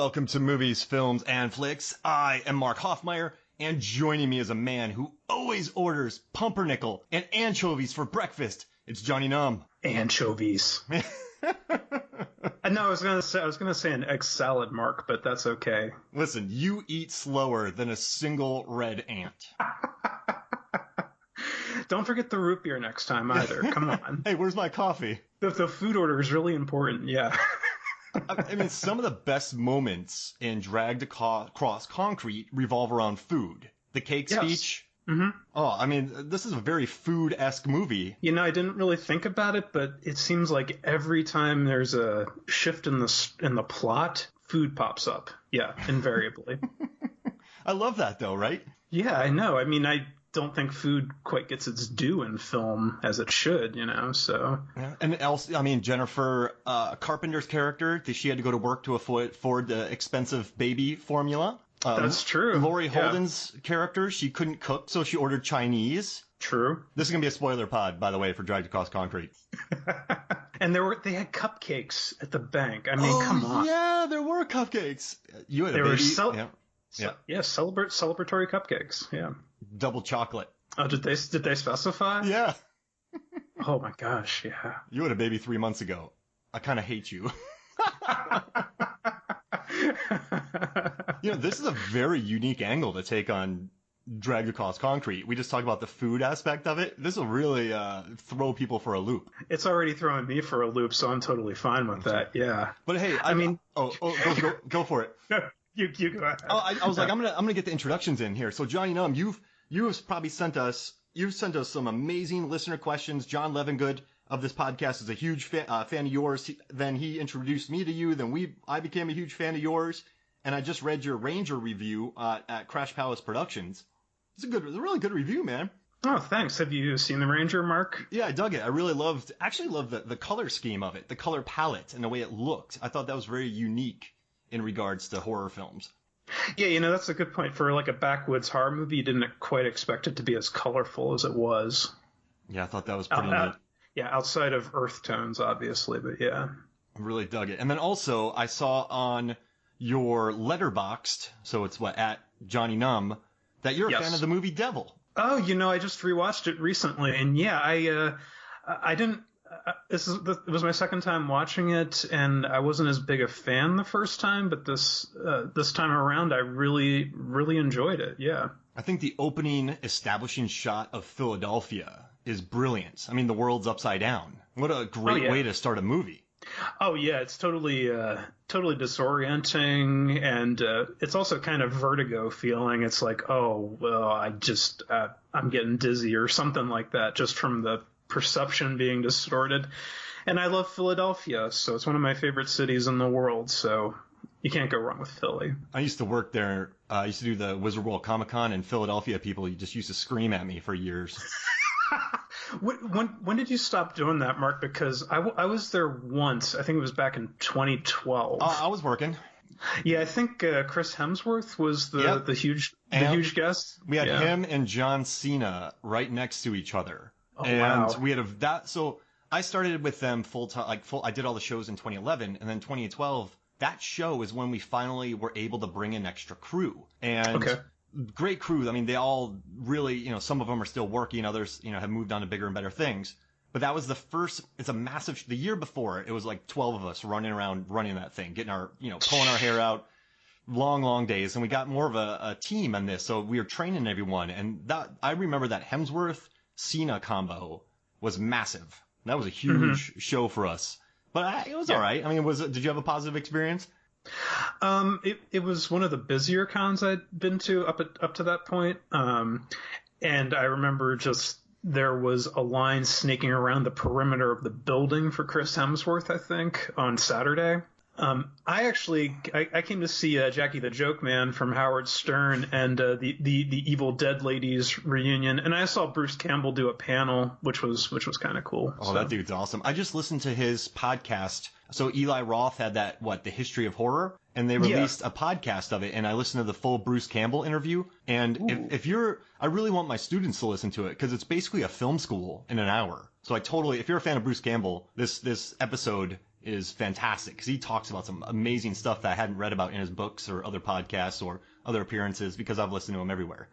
Welcome to Movies, Films, and Flicks. I am Mark Hoffmeyer, and joining me is a man who always orders pumpernickel and anchovies for breakfast. It's Johnny Numb. Anchovies. No, I was gonna say an egg salad, Mark, but that's okay. Listen, you eat slower than a single red ant. Don't forget the root beer next time either. Come on. Hey, where's my coffee? The food order is really important. Yeah. I mean, some of the best moments in Dragged Across Concrete revolve around food. The cake speech. Mm-hmm. Oh, I mean, this is a very food-esque movie. You know, I didn't really think about it, but it seems like every time there's a shift in the plot, food pops up. Yeah, invariably. I love that, though, right? Yeah, I know. I mean, I don't think food quite gets its due in film as it should, you know, so. Yeah. And else, I mean, Jennifer Carpenter's character, she had to go to work to afford the expensive baby formula. That's true. Laurie Holden's character, she couldn't cook, so she ordered Chinese. True. This is going to be a spoiler pod, by the way, for Dragged Across Concrete. And they had cupcakes at the bank. I mean, come on. Yeah, there were cupcakes. You had a baby. Celebratory cupcakes. Yeah. Double chocolate. Oh, did they specify? Yeah. Oh my gosh, yeah. You had a baby 3 months ago. I kind of hate you. You know, this is a very unique angle to take on Dragged Across Concrete. We just talked about the food aspect of it. This will really throw people for a loop. It's already throwing me for a loop, so I'm totally fine with that. Yeah. But hey, I mean, go for it. No, you go ahead. Oh, I was like, I'm gonna get the introductions in here. So Johnny Numb, you've probably sent us some amazing listener questions. John Levengood of this podcast is a huge fan of yours. Then he introduced me to you. Then I became a huge fan of yours. And I just read your Ranger review at Crash Palace Productions. It's a really good review, man. Oh, thanks. Have you seen the Ranger, Mark? Yeah, I dug it. I really loved the color scheme of it, the color palette, and the way it looked. I thought that was very unique in regards to horror films. Yeah, you know, that's a good point. For like a backwoods horror movie, you didn't quite expect it to be as colorful as it was. Yeah, I thought that was pretty neat. Yeah, outside of earth tones, obviously, but yeah. I really dug it. And then also, I saw on your Letterboxd, so it's at Johnny Numb, that you're a fan of the movie Devil. Oh, you know, I just rewatched it recently, and yeah, I didn't. It was my second time watching it, and I wasn't as big a fan the first time, but this time around, I really, really enjoyed it. Yeah. I think the opening establishing shot of Philadelphia is brilliant. I mean, the world's upside down. What a great way to start a movie. Oh yeah, it's totally disorienting, and it's also kind of vertigo feeling. It's like, oh well, I'm getting dizzy or something like that, just from the perception being distorted. And I love Philadelphia, so it's one of my favorite cities in the world. So you can't go wrong with Philly. I used to work there. I used to do the Wizard World Comic Con, and Philadelphia people just used to scream at me for years. When did you stop doing that, Mark? Because I was there once. I think it was back in 2012. I was working. Yeah, I think Chris Hemsworth was the huge guest. We had him and John Cena right next to each other. Oh, and wow. we had so I started with them full time. I did all the shows in 2011, and then 2012. That show is when we finally were able to bring in extra crew. And great crew. I mean, they all really, you know, some of them are still working. Others, you know, have moved on to bigger and better things. But that was the first, it's a massive, the year before, it was like 12 of us running around, running that thing, getting our, you know, pulling our hair out, long days. And we got more of a team on this. So we were training everyone. And I remember that Hemsworth-Cena combo was massive. That was a huge show for us. But it was all right. I mean, did you have a positive experience? It was one of the busier cons I'd been to up to that point. And I remember just there was a line snaking around the perimeter of the building for Chris Hemsworth, I think, on Saturday. I came to see Jackie the Joke Man from Howard Stern and the Evil Dead Ladies reunion, and I saw Bruce Campbell do a panel, which was kind of cool. Oh, so. That dude's awesome! I just listened to his podcast. So Eli Roth had the History of Horror, and they released a podcast of it, and I listened to the full Bruce Campbell interview. And if I really want my students to listen to it because it's basically a film school in an hour. So if you're a fan of Bruce Campbell, this episode is fantastic because he talks about some amazing stuff that I hadn't read about in his books or other podcasts or other appearances because I've listened to him everywhere.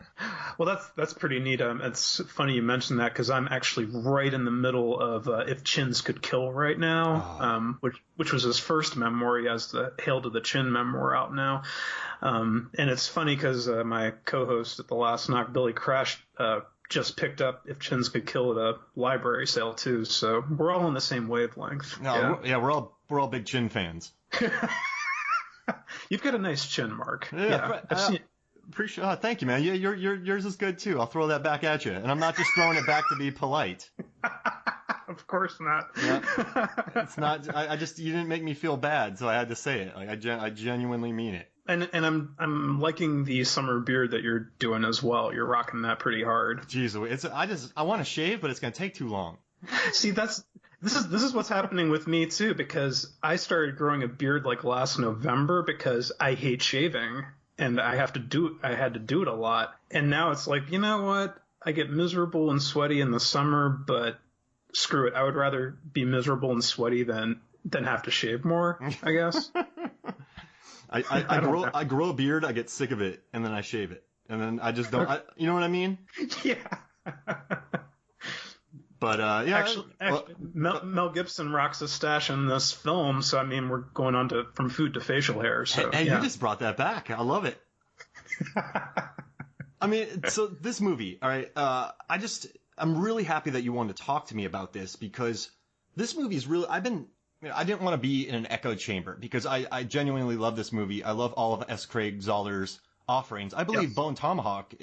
Well, that's pretty neat. It's funny you mentioned that because I'm actually right in the middle of If Chins Could Kill right now, which was his first memoir. He has the Hail to the Chin memoir out now. And it's funny because my co-host at the last knock, Billy Crash, just picked up If Chins Could Kill at a library sale too. So we're all on the same wavelength. No, yeah, we're all big Chin fans. You've got a nice chin, Mark. Yeah, I've seen. Appreciate. Thank you, man. Yeah, yours is good too. I'll throw that back at you, and I'm not just throwing it back to be polite. Of course not. Yeah. It's not. I just you didn't make me feel bad, so I had to say it. Like I genuinely mean it. And I'm liking the summer beard that you're doing as well. You're rocking that pretty hard. Jeez, I want to shave, but it's gonna take too long. See, this is what's happening with me too, because I started growing a beard like last November because I hate shaving and I had to do it a lot. And now it's like, you know what? I get miserable and sweaty in the summer, but screw it. I would rather be miserable and sweaty than have to shave more, I guess. I grow a beard, I get sick of it, and then I shave it. And then I just don't, you know what I mean? Yeah. But, yeah. Actually, Mel Gibson rocks a stash in this film, so I mean, we're going on from food to facial hair. So, hey, you just brought that back. I love it. I mean, so this movie, all right, I'm really happy that you wanted to talk to me about this because this movie is really, I didn't want to be in an echo chamber because I genuinely love this movie. I love all of S. Craig Zahler's offerings. I believe Bone Tomahawk,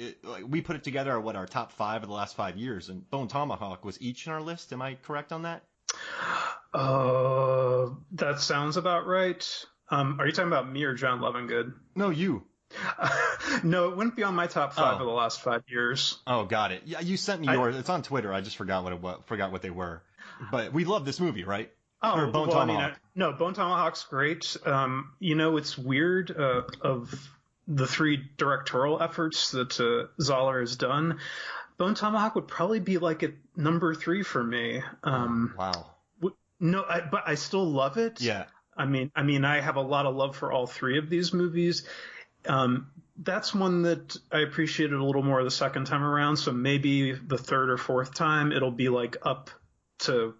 we put it together at our top 5 of the last 5 years, and Bone Tomahawk was each in our list. Am I correct on that? That sounds about right. Are you talking about me or John Lovingood? No, you. No, it wouldn't be on my top 5 of the last 5 years. Oh, got it. Yeah, you sent me yours. It's on Twitter. I just forgot what they were. But we love this movie, right? Oh, or Bone Tomahawk. No, Bone Tomahawk's great. It's weird of the 3 directorial efforts that Zahler has done. Bone Tomahawk would probably be like at number 3 for me. Wow. No, but I still love it. Yeah. I mean, I have a lot of love for all 3 of these movies. That's one that I appreciated a little more the second time around. So maybe the third or fourth time it'll be like up to,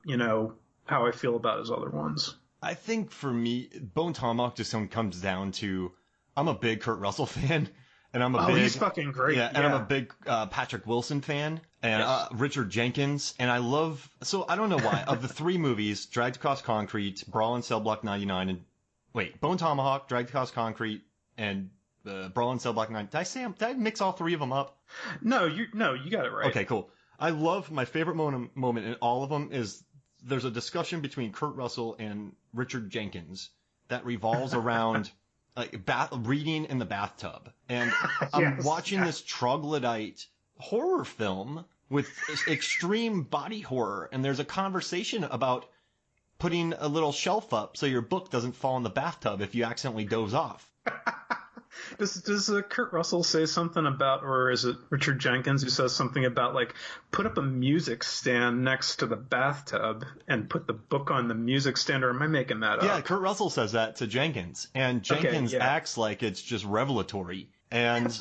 how I feel about his other ones. I think for me, Bone Tomahawk just comes down to I'm a big Kurt Russell fan, and he's fucking great. Yeah, and I'm a big Patrick Wilson fan, and Richard Jenkins, and I don't know why. Of the 3 movies, Dragged Across Concrete, Brawl in Cell Block 99, Bone Tomahawk, Dragged Across Concrete, and Brawl in Cell Block 99. Did I mix all 3 of them up? No, you got it right. Okay, cool. I love my favorite moment in all of them is there's a discussion between Kurt Russell and Richard Jenkins that revolves around reading in the bathtub. And I'm watching this troglodyte horror film with extreme body horror. And there's a conversation about putting a little shelf up so your book doesn't fall in the bathtub if you accidentally doze off. Does Kurt Russell say something about, or is it Richard Jenkins who says something about put up a music stand next to the bathtub and put the book on the music stand, or am I making that up? Yeah, Kurt Russell says that to Jenkins, and Jenkins acts like it's just revelatory, and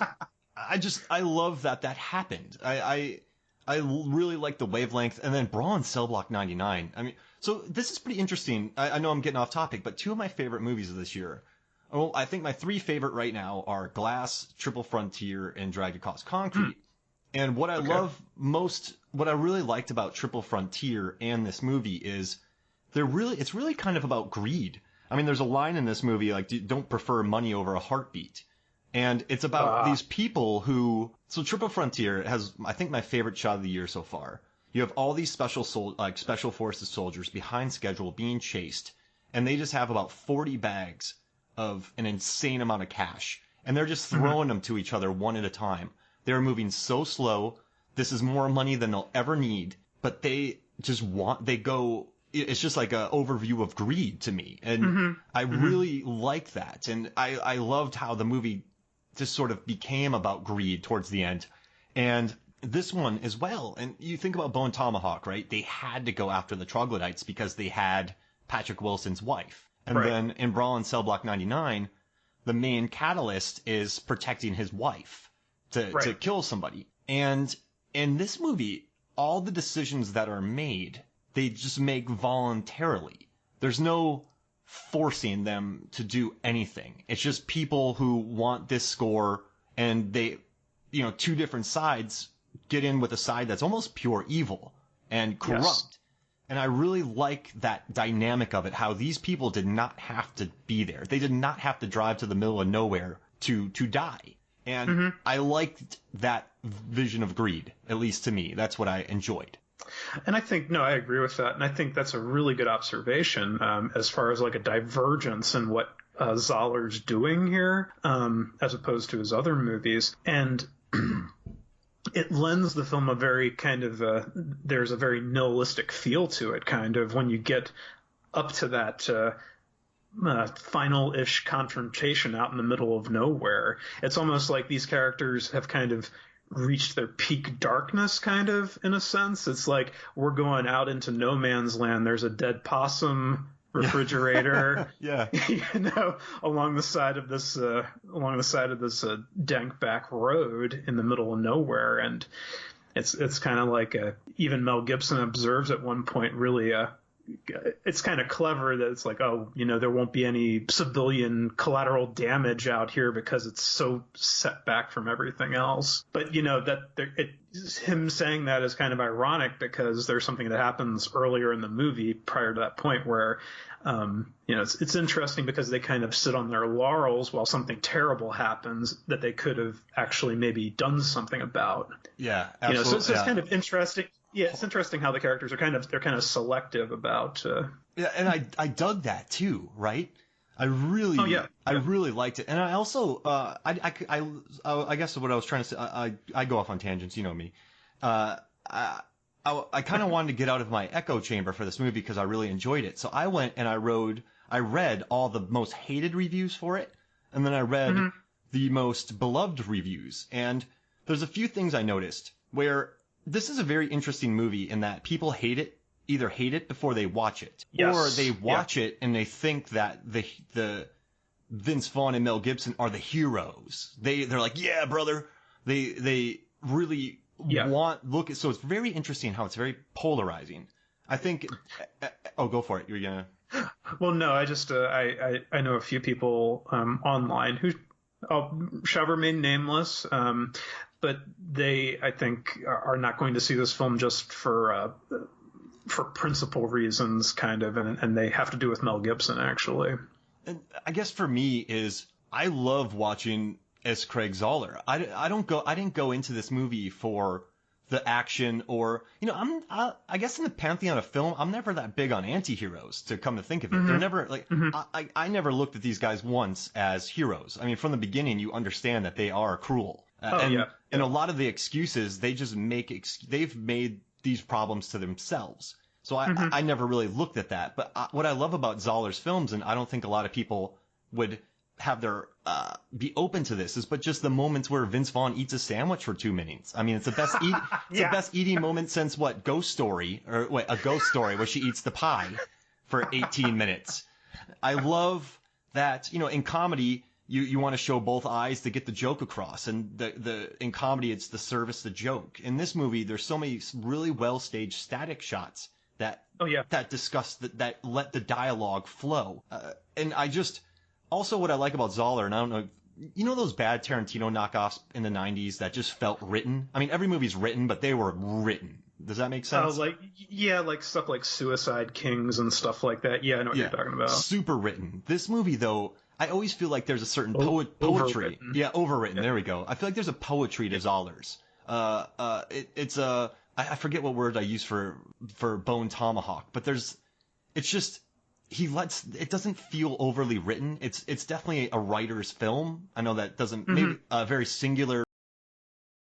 I love that happened. I really like the wavelength, and then Brawl in Cell Block 99. I mean, so this is pretty interesting. I know I'm getting off topic, but 2 of my favorite movies of this year. Well, I think my 3 favorite right now are Glass, Triple Frontier, and Dragged Across Concrete. And what I love most, what I really liked about Triple Frontier and this movie is it's really kind of about greed. I mean, there's a line in this movie don't prefer money over a heartbeat. And it's about these people so Triple Frontier has, I think, my favorite shot of the year so far. You have all these special forces soldiers behind schedule being chased, and they just have about 40 bags of an insane amount of cash, and they're just throwing them to each other one at a time. They're moving so slow. This is more money than they'll ever need, but it's just like an overview of greed to me. And I really like that. And I loved how the movie just sort of became about greed towards the end. And this one as well. And you think about Bone Tomahawk, right? They had to go after the troglodytes because they had Patrick Wilson's wife. And Right. then in Brawl in Cell Block 99, the main catalyst is protecting his wife to kill somebody. And in this movie, all the decisions that are made, they just make voluntarily. There's no forcing them to do anything. It's just people who want this score, and they, two different sides get in with a side that's almost pure evil and corrupt. Yes. And I really like that dynamic of it, how these people did not have to be there. They did not have to drive to the middle of nowhere to die. And I liked that vision of greed, at least to me. That's what I enjoyed. And I think, I agree with that. And I think that's a really good observation as far as like a divergence in what Zahler's doing here, as opposed to his other movies. And it lends the film a very kind of, there's a very nihilistic feel to it, kind of, when you get up to that final-ish confrontation out in the middle of nowhere. It's almost like these characters have kind of reached their peak darkness, kind of, in a sense. It's like we're going out into no man's land. There's a dead possum refrigerator, along the side of this dank back road in the middle of nowhere. And it's kind of like even Mel Gibson observes at one point, really, it's kind of clever that it's like, there won't be any civilian collateral damage out here because it's so set back from everything else. But, him saying that is kind of ironic because there's something that happens earlier in the movie prior to that point where, it's interesting because they kind of sit on their laurels while something terrible happens that they could have actually maybe done something about. Yeah, absolutely. So it's kind of interesting. Yeah, it's interesting how the characters are kind of selective about. Yeah, and I dug that too, right? I really liked it, and I also I guess what I was trying to say, I go off on tangents, you know me. I kind of wanted to get out of my echo chamber for this movie because I really enjoyed it. So I went and I read all the most hated reviews for it, and then I read the most beloved reviews. And there's a few things I noticed where this is a very interesting movie in that people either hate it before they watch it, or they watch it and they think that the Vince Vaughn and Mel Gibson are the heroes. They're like, yeah, brother. They really so it's very interesting how it's very polarizing. I think. Go for it. You're gonna. Well, no, I just I know a few people online who shall remain nameless. But they, I think, are not going to see this film just for principal reasons, kind of, and they have to do with Mel Gibson, actually. And I guess for me I love watching as Craig Zahler. I didn't go into this movie for the action or, I guess in the pantheon of film, I'm never that big on anti-heroes, to come to think of it. They're never I never looked at these guys once as heroes. I mean, from the beginning, you understand that they are cruel. And a lot of the excuses, they've made these problems to themselves. So I never really looked at that. But what I love about Zahler's films, and I don't think a lot of people would have be open to this, is but just the moments where Vince Vaughn eats a sandwich for 2 minutes. I mean, it's the best the best eating moment since a Ghost Story where she eats the pie for 18 minutes. I love that, in comedy, you want to show both eyes to get the joke across, and in comedy it's the service, the joke. In this movie, there's so many really well staged static shots that discuss that let the dialogue flow. And I just also what I like about Zahler, and I don't know, those bad Tarantino knockoffs in the 90s that just felt written. I mean, every movie's written, but they were written. Does that make sense? Like stuff like Suicide Kings and stuff like that. Yeah, I know what you're talking about. Super written. This movie, though, I always feel like there's a certain poetry. Overwritten. Yeah, overwritten. Yeah. There we go. I feel like there's a poetry to Zahler's. It's I forget what word I use for Bone Tomahawk, but it's just it doesn't feel overly written. It's definitely a writer's film. I know that doesn't maybe a very singular